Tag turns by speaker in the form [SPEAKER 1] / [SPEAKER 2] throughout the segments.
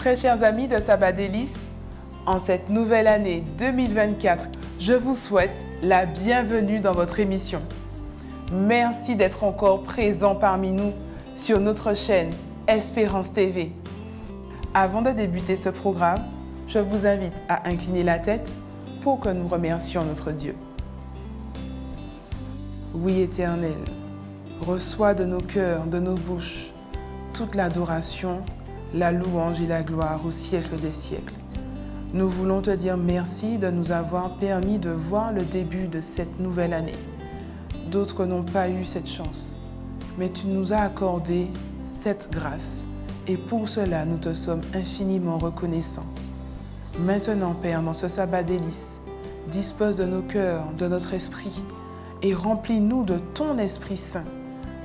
[SPEAKER 1] Très chers amis de Sabbat Délices, en cette nouvelle année 2024, je vous souhaite la bienvenue dans votre émission. Merci d'être encore présent parmi nous sur notre chaîne Espérance TV. Avant de débuter ce programme, je vous invite à incliner la tête pour que nous remercions notre Dieu. Oui, Éternel, reçois de nos cœurs, de nos bouches, toute l'adoration, la louange et la gloire au siècle des siècles. Nous voulons te dire merci de nous avoir permis de voir le début de cette nouvelle année. D'autres n'ont pas eu cette chance, mais tu nous as accordé cette grâce et pour cela nous te sommes infiniment reconnaissants. Maintenant, Père, dans ce sabbat délice, dispose de nos cœurs, de notre esprit et remplis-nous de ton Esprit Saint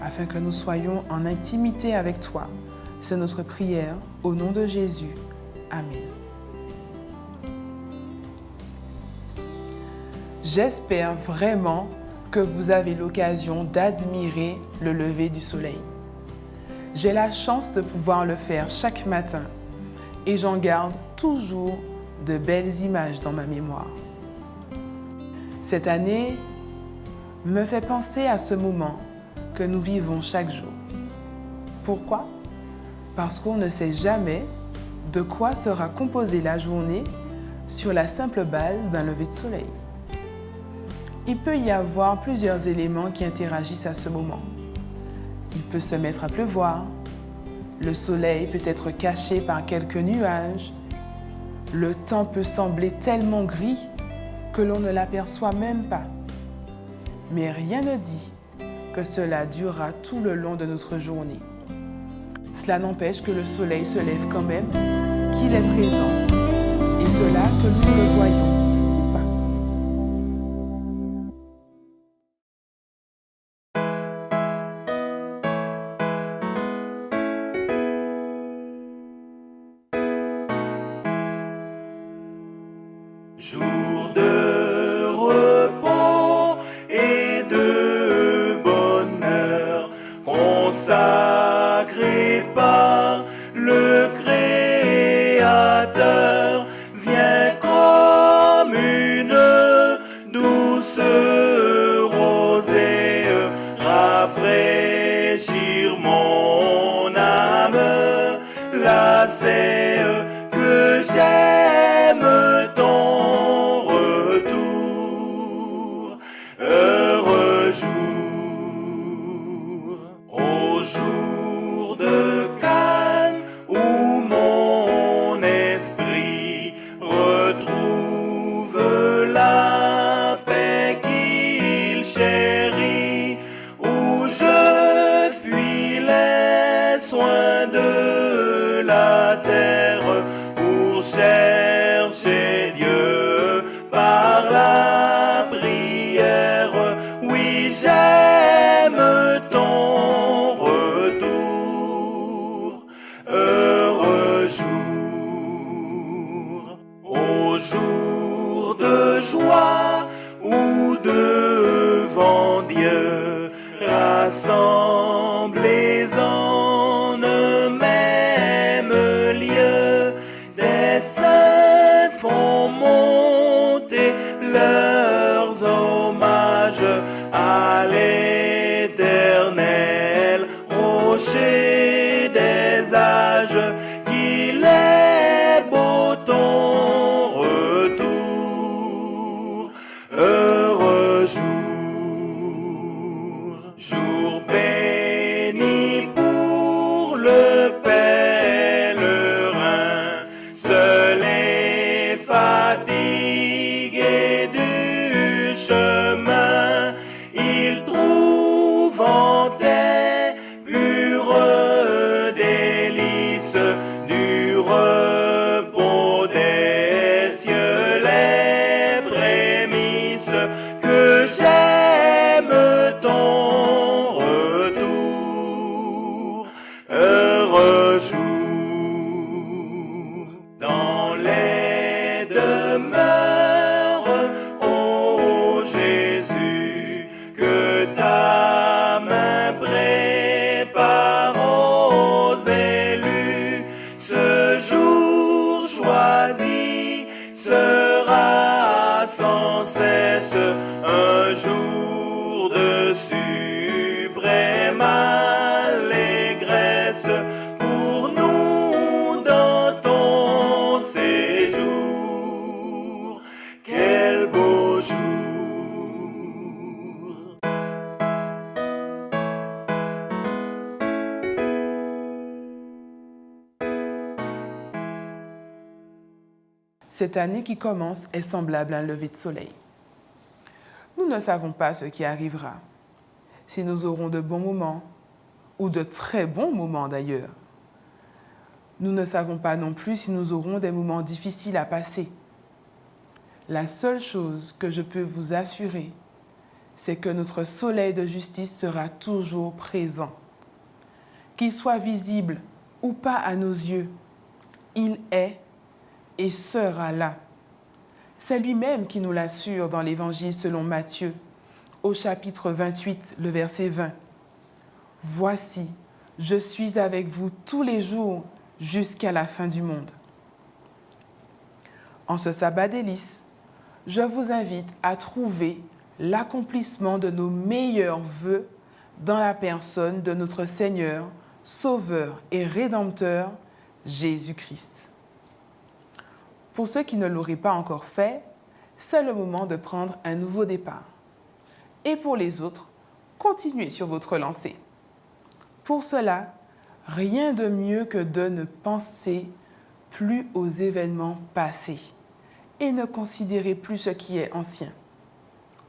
[SPEAKER 1] afin que nous soyons en intimité avec toi. C'est notre prière au nom de Jésus. Amen. J'espère vraiment que vous avez l'occasion d'admirer le lever du soleil. J'ai la chance de pouvoir le faire chaque matin et j'en garde toujours de belles images dans ma mémoire. Cette année me fait penser à ce moment que nous vivons chaque jour. Pourquoi ? Parce qu'on ne sait jamais de quoi sera composée la journée sur la simple base d'un lever de soleil. Il peut y avoir plusieurs éléments qui interagissent à ce moment. Il peut se mettre à pleuvoir, le soleil peut être caché par quelques nuages, le temps peut sembler tellement gris que l'on ne l'aperçoit même pas. Mais rien ne dit que cela durera tout le long de notre journée. Cela n'empêche que le soleil se lève quand même, qu'il est présent, et cela que nous le voyons ou pas.
[SPEAKER 2] Jour de repos et de bonheur, consacré par le Créateur, vient comme une douce rosée rafraîchir mon âme. Là c'est que j'aime ton retour. Heureux jour, au jour de calme où mon esprit retrouve la paix qu'il chérit, où je fuis les soins de la terre pour chercher Dieu par la prière. Oui, j'aime ton retour. Heureux jour, au jour de joie où devant Dieu rassemblés en un même lieu, des saints font monter leurs hommages à l'Éternel, rocher des âges, qu'il est beau ton retour. Heureux jour, jour béni pour le pèlerin, seul et fatigué du chemin, il trouve en tes pures délices
[SPEAKER 1] Cette année qui commence est semblable à un lever de soleil. Nous ne savons pas ce qui arrivera, si nous aurons de bons moments, ou de très bons moments d'ailleurs. Nous ne savons pas non plus si nous aurons des moments difficiles à passer. La seule chose que je peux vous assurer, c'est que notre soleil de justice sera toujours présent. Qu'il soit visible ou pas à nos yeux, il est et sera là. C'est lui-même qui nous l'assure dans l'Évangile selon Matthieu, au chapitre 28, le verset 20. « Voici, je suis avec vous tous les jours jusqu'à la fin du monde. » En ce sabbat délice, je vous invite à trouver l'accomplissement de nos meilleurs vœux dans la personne de notre Seigneur, Sauveur et Rédempteur, Jésus-Christ. Pour ceux qui ne l'auraient pas encore fait, c'est le moment de prendre un nouveau départ. Et pour les autres, continuez sur votre lancée. Pour cela, rien de mieux que de ne penser plus aux événements passés et ne considérer plus ce qui est ancien.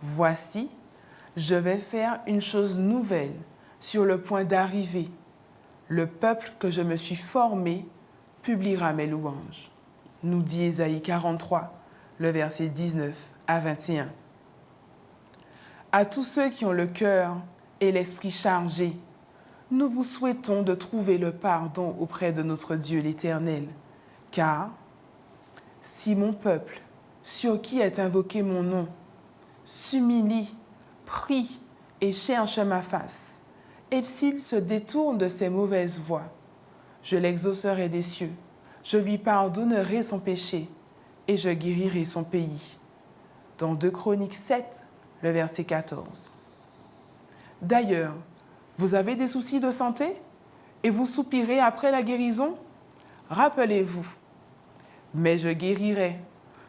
[SPEAKER 1] Voici, je vais faire une chose nouvelle sur le point d'arriver. Le peuple que je me suis formé publiera mes louanges. Nous dit Ésaïe 43, le verset 19 à 21. À tous ceux qui ont le cœur et l'esprit chargés, nous vous souhaitons de trouver le pardon auprès de notre Dieu l'Éternel. Car si mon peuple, sur qui est invoqué mon nom, s'humilie, prie et cherche ma face, et s'il se détourne de ses mauvaises voies, je l'exaucerai des cieux, je lui pardonnerai son péché et je guérirai son pays. Dans 2 Chroniques 7, le verset 14. D'ailleurs, vous avez des soucis de santé et vous soupirez après la guérison? Rappelez-vous, mais je guérirai,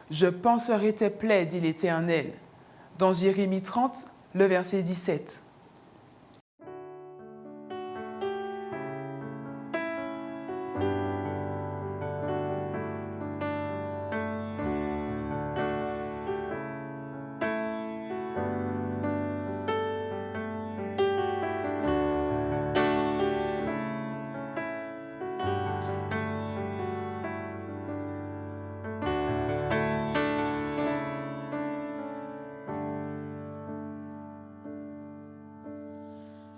[SPEAKER 1] je panserai tes plaies, dit l'Éternel. Dans Jérémie 30, le verset 17.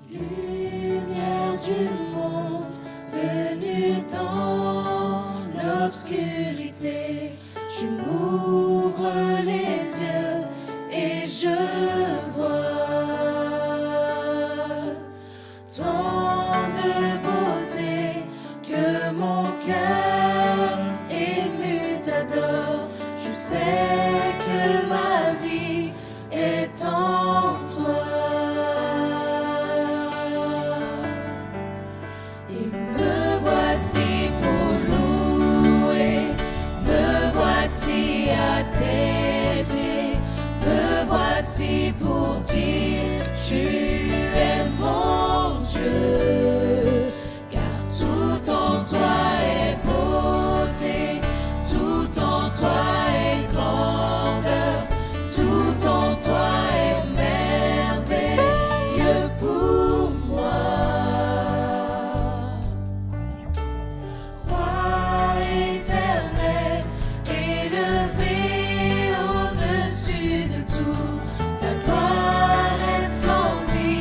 [SPEAKER 3] Lumière du monde, venue dans l'obscurité, tu m'ouvres les yeux et je vois tant de beauté que mon cœur ému t'adore. Je sais que ma vie est en toi. Pour dire tu es mon Dieu, car tout en toi est beauté, tout en toi est grandeur, tout en toi est merveilleux pour moi. Roi éternel, élevé au-dessus de tout, ta gloire resplendit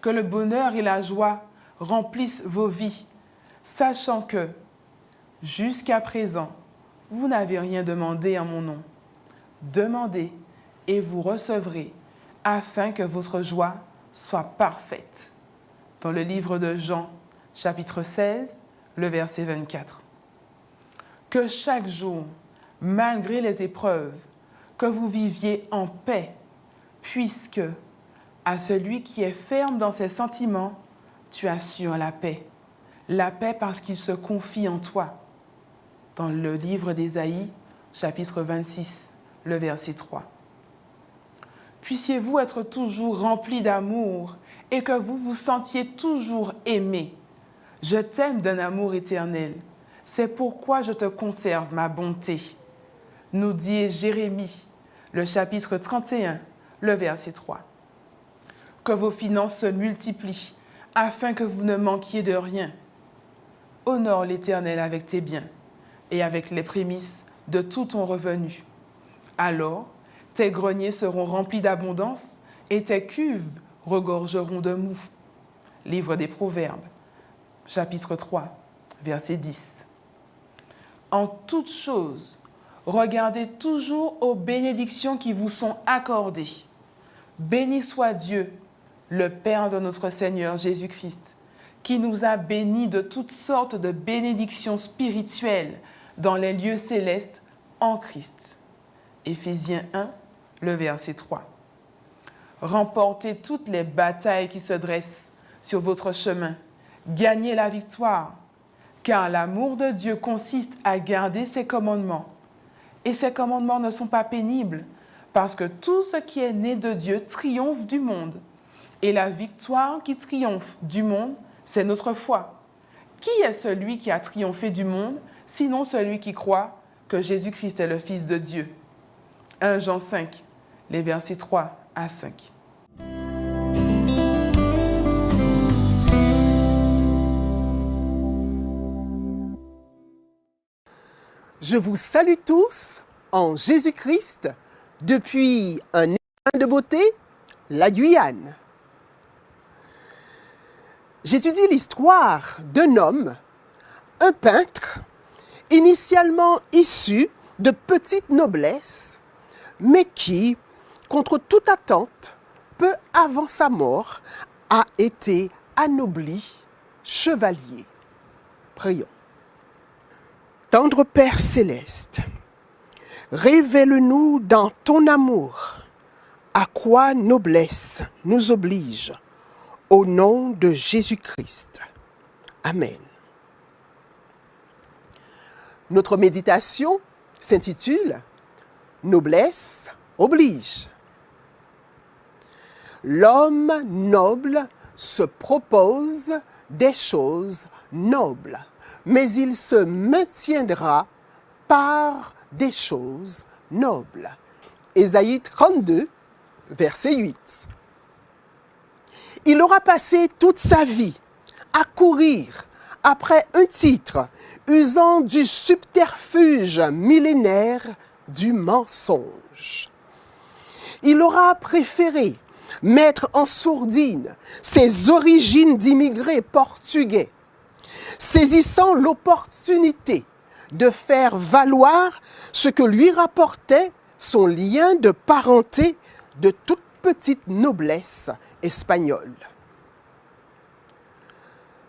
[SPEAKER 1] que le bonheur et la joie remplissent vos vies, sachant que, jusqu'à présent, vous n'avez rien demandé en mon nom. Demandez et vous recevrez, afin que votre joie soit parfaite. Dans le livre de Jean, chapitre 16, le verset 24. Que chaque jour, malgré les épreuves, que vous viviez en paix, puisque à celui qui est ferme dans ses sentiments, tu assures la paix. La paix parce qu'il se confie en toi. Dans le livre d'Ésaïe, chapitre 26, le verset 3. Puissiez-vous être toujours remplis d'amour et que vous vous sentiez toujours aimé. Je t'aime d'un amour éternel. C'est pourquoi je te conserve ma bonté. Nous dit Jérémie, le chapitre 31, le verset 3. Que vos finances se multiplient, afin que vous ne manquiez de rien. Honore l'Éternel avec tes biens et avec les prémices de tout ton revenu. Alors, tes greniers seront remplis d'abondance et tes cuves regorgeront de mou. Livre des Proverbes, chapitre 3, verset 10. En toutes choses, regardez toujours aux bénédictions qui vous sont accordées. Béni soit Dieu, le Père de notre Seigneur Jésus-Christ, qui nous a bénis de toutes sortes de bénédictions spirituelles dans les lieux célestes en Christ. Éphésiens 1, le verset 3. Remportez toutes les batailles qui se dressent sur votre chemin. Gagnez la victoire, car l'amour de Dieu consiste à garder ses commandements. Et ces commandements ne sont pas pénibles, parce que tout ce qui est né de Dieu triomphe du monde. Et la victoire qui triomphe du monde, c'est notre foi. Qui est celui qui a triomphé du monde, sinon celui qui croit que Jésus-Christ est le Fils de Dieu? 1 Jean 5, les versets 3 à 5.
[SPEAKER 4] Je vous salue tous en Jésus-Christ depuis un écrin de beauté, la Guyane. J'étudie l'histoire d'un homme, un peintre, initialement issu de petite noblesse, mais qui, contre toute attente, peu avant sa mort, a été anobli chevalier. Prions. Tendre Père céleste, révèle-nous dans ton amour à quoi noblesse nous oblige, au nom de Jésus-Christ. Amen. Notre méditation s'intitule « Noblesse oblige ». L'homme noble se propose des choses nobles, mais il se maintiendra par des choses nobles. Ésaïe 32, verset 8. Il aura passé toute sa vie à courir après un titre, usant du subterfuge millénaire du mensonge. Il aura préféré mettre en sourdine ses origines d'immigrés portugais, saisissant l'opportunité de faire valoir ce que lui rapportait son lien de parenté de toute petite noblesse espagnole.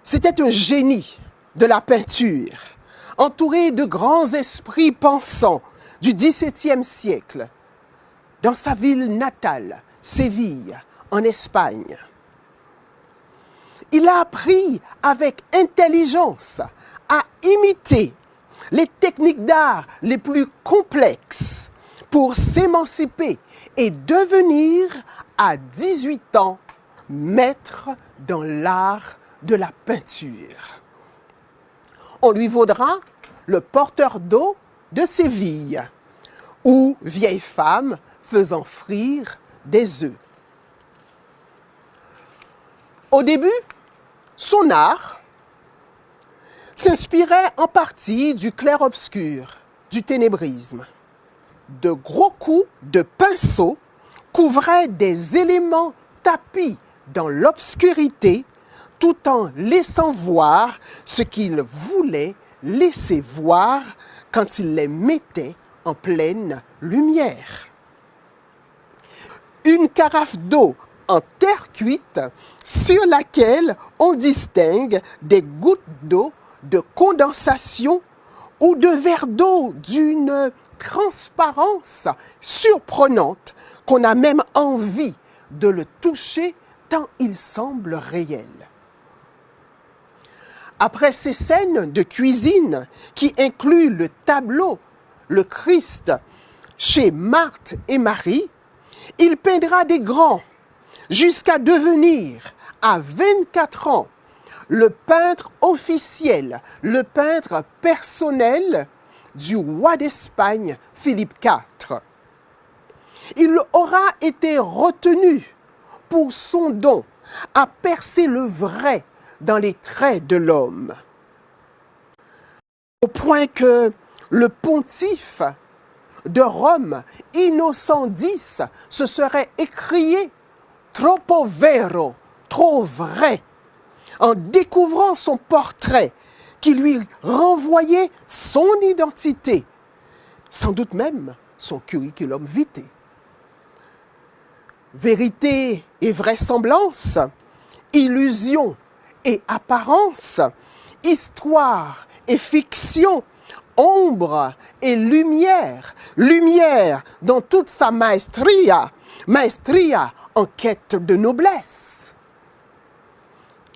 [SPEAKER 4] C'était un génie de la peinture, entouré de grands esprits pensants du XVIIe siècle, dans sa ville natale, Séville, en Espagne. Il a appris avec intelligence à imiter les techniques d'art les plus complexes pour s'émanciper et devenir à 18 ans maître dans l'art de la peinture. On lui vaudra le porteur d'eau de Séville, ou vieille femme faisant frire des œufs. Au début, son art s'inspirait en partie du clair-obscur, du ténébrisme. De gros coups de pinceau couvraient des éléments tapis dans l'obscurité tout en laissant voir ce qu'il voulait laisser voir quand il les mettait en pleine lumière. Une carafe d'eau en terre cuite sur laquelle on distingue des gouttes d'eau de condensation ou de verres d'eau d'une transparence surprenante qu'on a même envie de le toucher tant il semble réel. Après ces scènes de cuisine qui incluent le tableau, le Christ chez Marthe et Marie, il peindra des grands jusqu'à devenir, à 24 ans, le peintre officiel, le peintre personnel du roi d'Espagne, Philippe IV. Il aura été retenu pour son don à percer le vrai dans les traits de l'homme. Au point que le pontife de Rome, Innocent X, se serait écrié « Troppo vero », trop vrai, en découvrant son portrait qui lui renvoyait son identité, sans doute même son curriculum vitae. Vérité et vraisemblance, illusion et apparence, histoire et fiction, ombre et lumière, lumière dans toute sa maestria, maestria en quête de noblesse.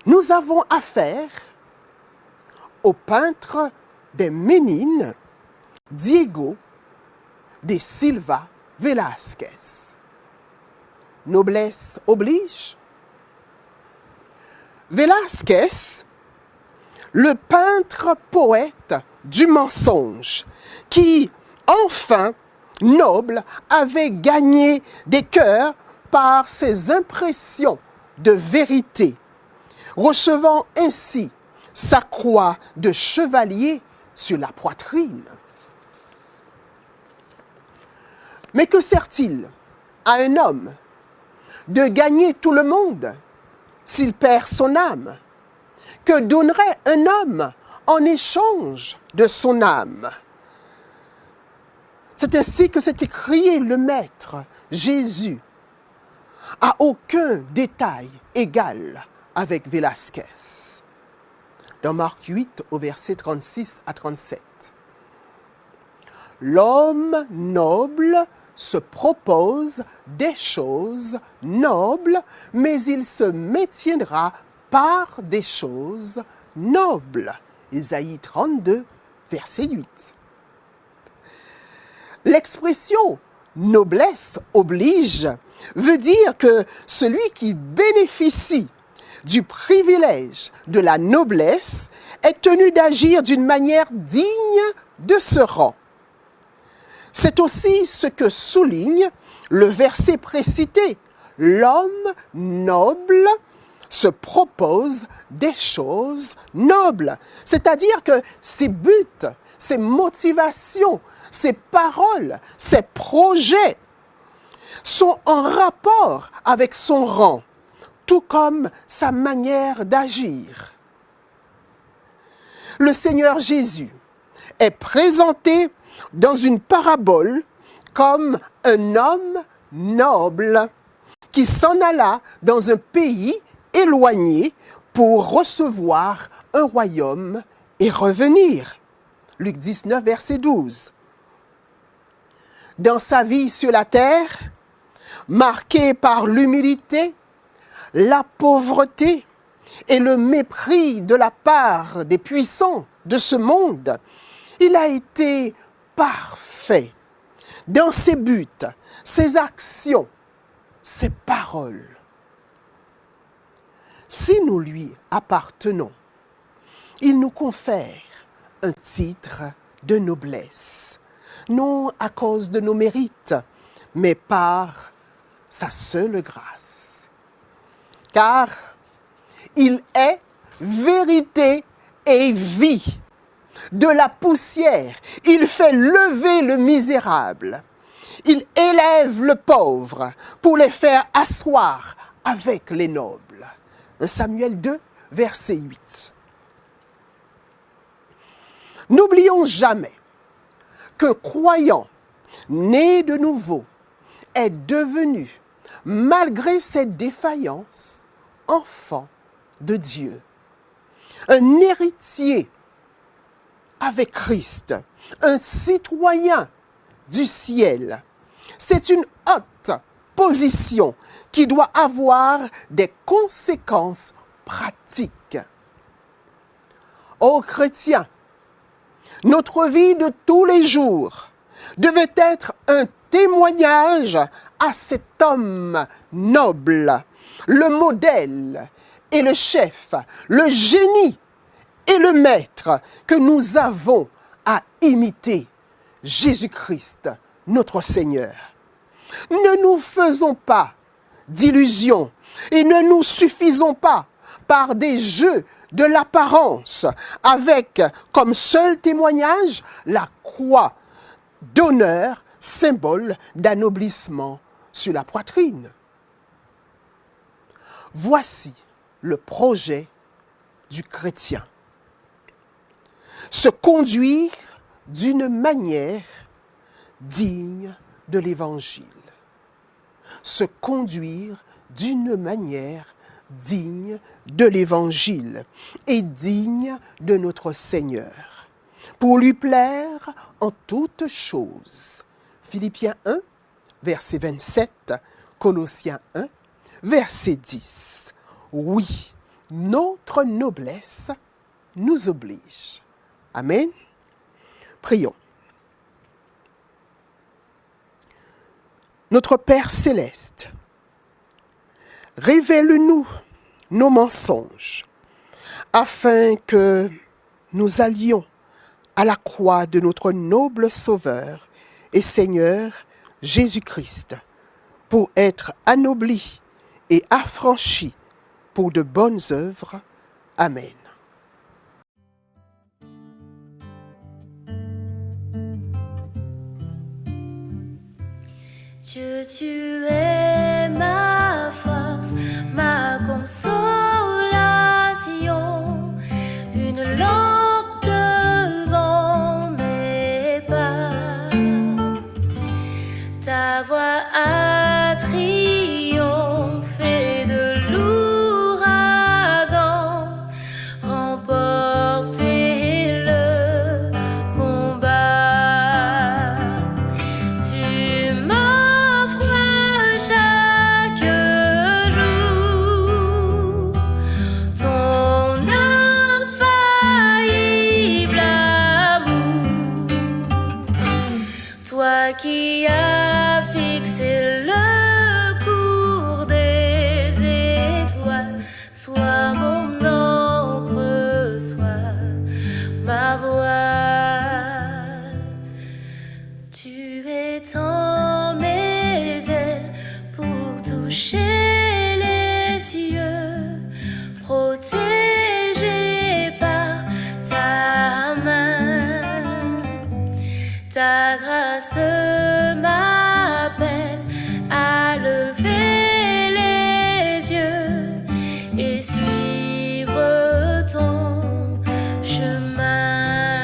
[SPEAKER 4] Nous avons affaire au peintre des Ménines, Diego de Silva Velázquez. Noblesse oblige. Velázquez, le peintre poète du mensonge, qui, enfin, noble, avait gagné des cœurs par ses impressions de vérité, recevant ainsi sa croix de chevalier sur la poitrine. Mais que sert-il à un homme de gagner tout le monde s'il perd son âme? Que donnerait un homme en échange de son âme? C'est ainsi que s'est écrié le Maître, Jésus, à aucun détail égal avec Velázquez. Dans Marc 8, au verset 36 à 37. L'homme noble se propose des choses nobles, mais il se maintiendra par des choses nobles. Ésaïe 32, verset 8. L'expression « noblesse oblige » veut dire que celui qui bénéficie du privilège de la noblesse est tenu d'agir d'une manière digne de ce rang. C'est aussi ce que souligne le verset précité. L'homme noble se propose des choses nobles. C'est-à-dire que ses buts, ses motivations, ses paroles, ses projets sont en rapport avec son rang, tout comme sa manière d'agir. Le Seigneur Jésus est présenté dans une parabole comme un homme noble qui s'en alla dans un pays éloigné pour recevoir un royaume et revenir. Luc 19, verset 12. Dans sa vie sur la terre, marquée par l'humilité, la pauvreté et le mépris de la part des puissants de ce monde, il a été parfait dans ses buts, ses actions, ses paroles. Si nous lui appartenons, il nous confère un titre de noblesse, non à cause de nos mérites, mais par sa seule grâce. Car il est vérité et vie. De la poussière, il fait lever le misérable. Il élève le pauvre pour les faire asseoir avec les nobles. 1 Samuel 2, verset 8. N'oublions jamais qu'un croyant né de nouveau est devenu, malgré ses défaillances, enfant de Dieu. Un héritier avec Christ, un citoyen du ciel. C'est une haute position qui doit avoir des conséquences pratiques. Ô chrétiens, notre vie de tous les jours devait être un témoignage à cet homme noble, le modèle et le chef, le génie et le maître que nous avons à imiter, Jésus-Christ, notre Seigneur. Ne nous faisons pas d'illusions et ne nous suffisons pas par des jeux de l'apparence avec comme seul témoignage la croix d'honneur, symbole d'anoblissement sur la poitrine. Voici le projet du chrétien. Se conduire d'une manière digne de l'Évangile. Se conduire d'une manière digne de l'Évangile et digne de notre Seigneur, pour lui plaire en toutes choses. Philippiens 1, verset 27, Colossiens 1, verset 10. Oui, notre noblesse nous oblige. Amen. Prions. Notre Père céleste, révèle-nous nos mensonges, afin que nous allions à la croix de notre noble Sauveur et Seigneur Jésus-Christ, pour être anoblis et affranchis pour de bonnes œuvres. Amen.
[SPEAKER 3] Dieu, tu es ma force, ma consolation, une lampe devant mes pas. Ta voix a triomphé de l'ouragan, remporté le combat. Tu m'offres chaque jour ton infaillible amour, toi qui as fixé le cours des étoiles. Sois mon encre, sois ma voile. Tu étends mes ailes pour toucher les cieux, protégé par ta main. Ta grâce m'appelle à lever les yeux et suivre ton chemin.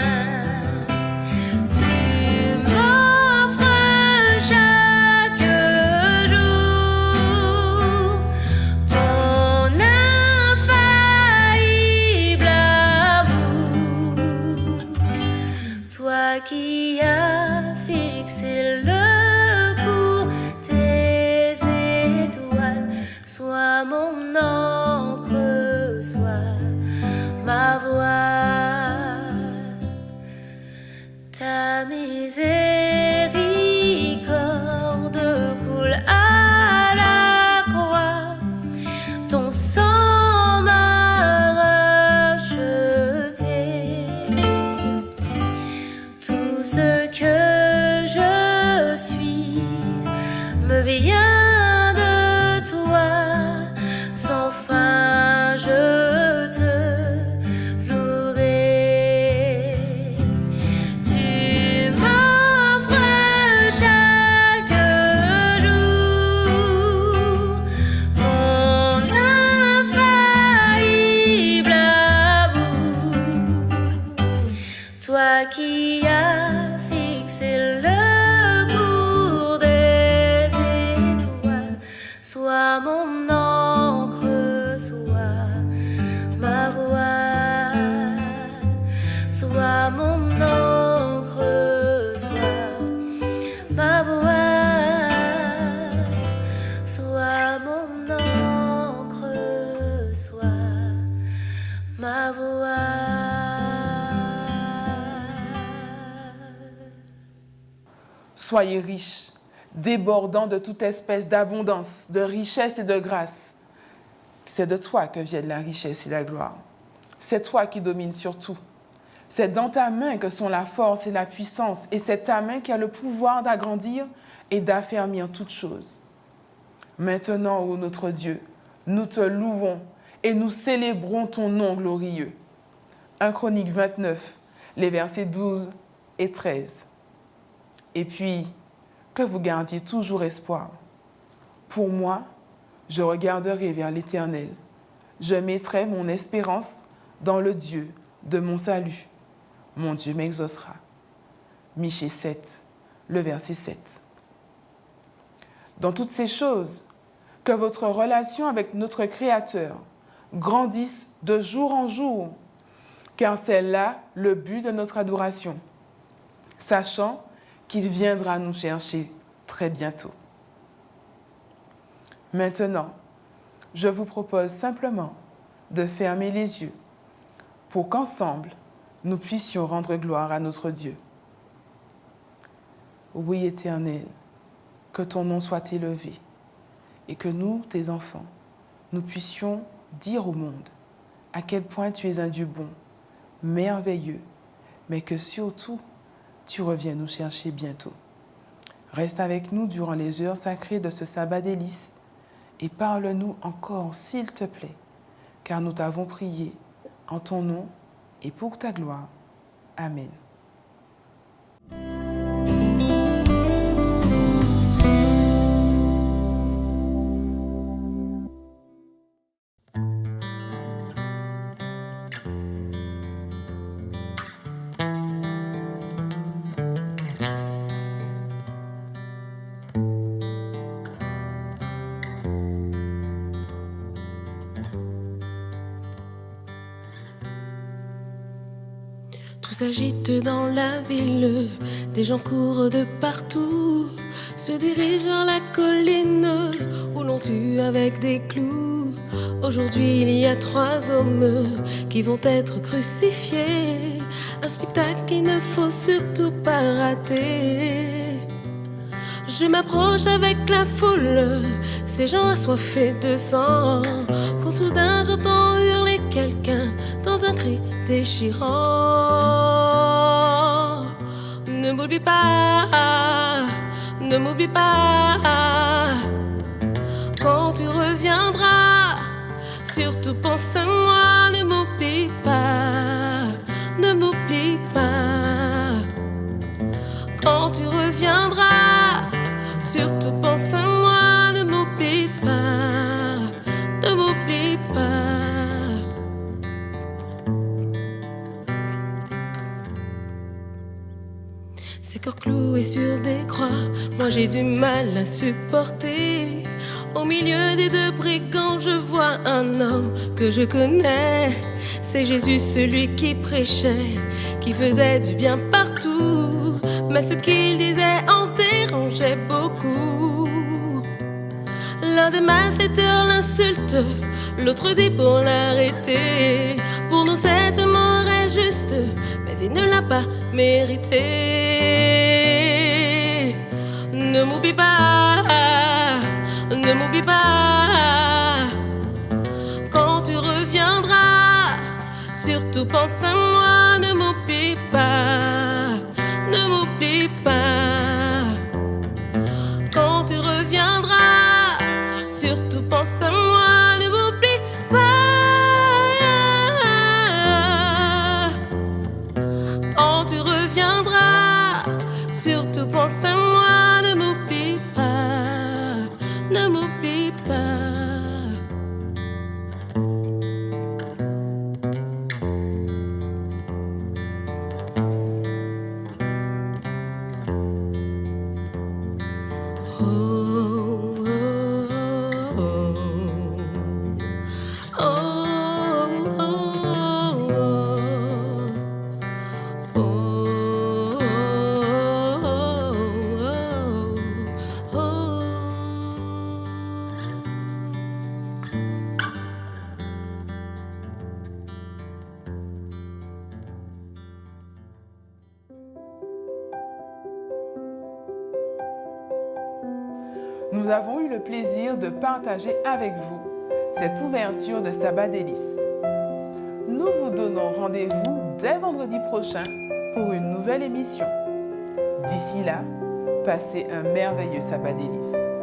[SPEAKER 3] Tu m'offres chaque jour ton infaillible amour, toi qui as fixé le cours des étoiles. Sois mon encre, sois ma voile. Ta miséricorde coule à la croix, ton sang m'a racheté. Tout ce que je suis me vient de toi, sans fin je te louerai. toi qui as fixé le cours des étoiles, sois mon encre, sois ma voile, sois mon encre, sois ma voile, sois mon encre, sois ma voile.
[SPEAKER 1] Soyez riches, débordant de toute espèce d'abondance, de richesse et de grâce. C'est de toi que viennent la richesse et la gloire. C'est toi qui domines sur tout. C'est dans ta main que sont la force et la puissance, et c'est ta main qui a le pouvoir d'agrandir et d'affermir toutes choses. Maintenant, ô notre Dieu, nous te louons et nous célébrons ton nom glorieux. 1 Chroniques 29, les versets 12 et 13. Et puis, que vous gardiez toujours espoir. Pour moi, je regarderai vers l'Éternel. Je mettrai mon espérance dans le Dieu de mon salut. Mon Dieu m'exaucera. Michée 7, le verset 7. Dans toutes ces choses, que votre relation avec notre Créateur grandisse de jour en jour, car c'est là le but de notre adoration, sachant qu'il viendra nous chercher très bientôt. Maintenant, je vous propose simplement de fermer les yeux pour qu'ensemble, nous puissions rendre gloire à notre Dieu. Oui, Éternel, que ton nom soit élevé et que nous, tes enfants, nous puissions dire au monde à quel point tu es un Dieu bon, merveilleux, mais que surtout, tu reviens nous chercher bientôt. Reste avec nous durant les heures sacrées de ce sabbat délice et parle-nous encore, s'il te plaît, car nous t'avons prié en ton nom et pour ta gloire. Amen.
[SPEAKER 3] Tout s'agite dans la ville, des gens courent de partout, se dirigent vers la colline où l'on tue avec des clous. Aujourd'hui il y a 3 hommes qui vont être crucifiés, un spectacle qu'il ne faut surtout pas rater. Je m'approche avec la foule, ces gens assoiffés de sang, quand soudain j'entends hurler quelqu'un dans un cri déchirant. Ne m'oublie pas, ne m'oublie pas, quand tu reviendras, surtout pense à moi, ne m'oublie pas, ne m'oublie pas, quand tu reviendras, surtout pense à moi, ne m'oublie pas, ne m'oublie pas. Ces corps cloués sur des croix, moi j'ai du mal à supporter. Au milieu des 2 brigands, je vois un homme que je connais. C'est Jésus, celui qui prêchait, qui faisait du bien partout. Mais ce qu'il disait en dérangeait beaucoup. L'un des malfaiteurs l'insulte, l'autre dit pour l'arrêter. Pour nous cette mort est juste, mais il ne l'a pas méritée. Ne m'oublie pas, ne m'oublie pas, quand tu reviendras, surtout pense à moi, ne m'oublie pas, ne m'oublie pas, quand tu reviendras, surtout pense à moi, ne m'oublie pas, quand tu reviendras, surtout pense à moi, ne m'oublie pas, ne m'oublie pas.
[SPEAKER 1] Nous avons eu le plaisir de partager avec vous cette ouverture de Sabbat délices. Nous vous donnons rendez-vous dès vendredi prochain pour une nouvelle émission. D'ici là, passez un merveilleux Sabbat délices.